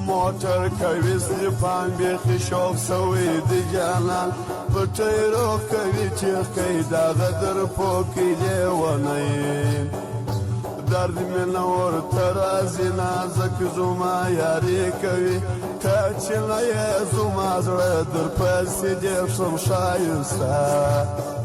موتر کوي سلیپان بیخي شوق سوی دی جانان پټی روح کوي چیخ کوي دا غدر پوکی لیونی درد مینه ورته راځي نازک زما یاري کوي ته چې نه یې زما زړه در پسې ډېر شم ښایسته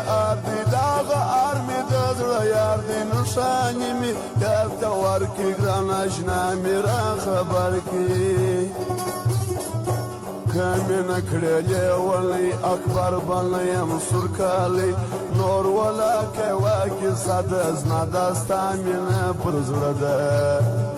آردی داغ آرمی دزړه یار دی نشانی می درته ورکی ګران اشنا می را خبر کی کمی نکړې لیونی اکبر بنیم سرکالی نور ولا کې واکې ساده زما داستا مینه پر زړه ده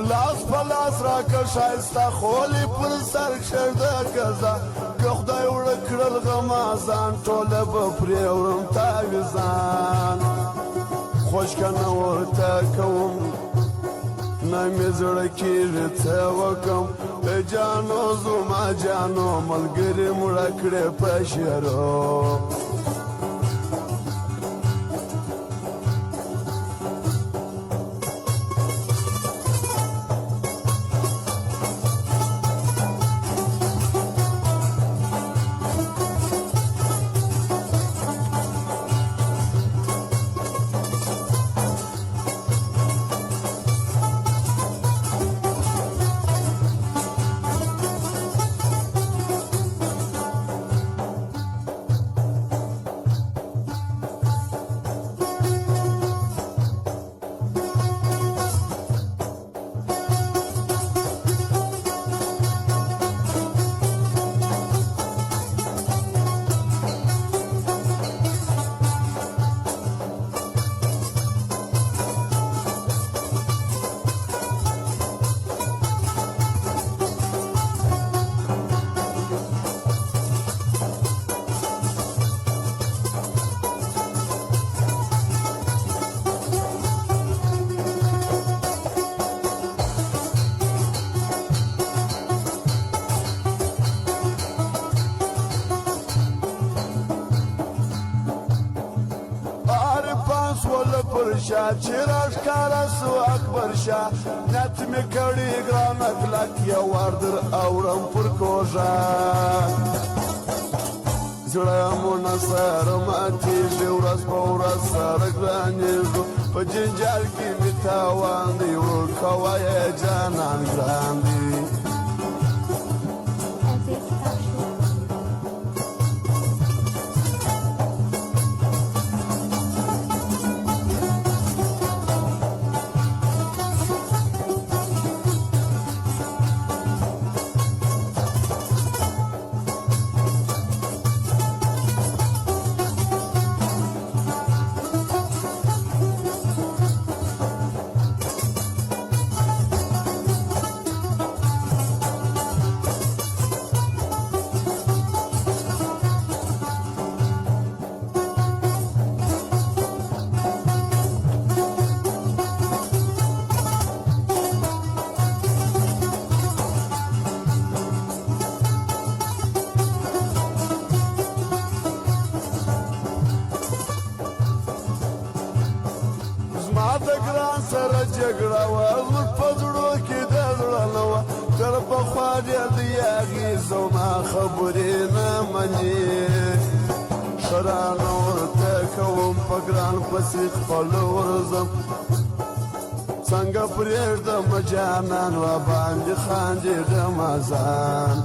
لاس پلاس را که شایسته خولی پر سر کشده کزا که خدای وړه کړل غمازان ټوله به پرېوړم تاویزان خوش کنه ورته کوم نه مې زړه کېږي څه وکړم جانو زما جانو ملګري مړه کړې په شعرو شاه چې راښکاره سو اکبر شاه نت مې کړي ګرانه کلک یو وار در اورم پر کوژه زړه مو نه سره ماتېږي ورځ په ورځ سره ګرانېږو په جنجال کې مې تاوان دی ورکوه یې جانان ګران دی د ګران سره جګړه وه زموږ په زړو کې د زړه نه وه تر پخوا ډېر د یاغي زما خبرې نه مني ښه رانه ورته کوم په ګران پسې خپل ورځم څنګه پرېږدم جانان راباندې خاندي رمضان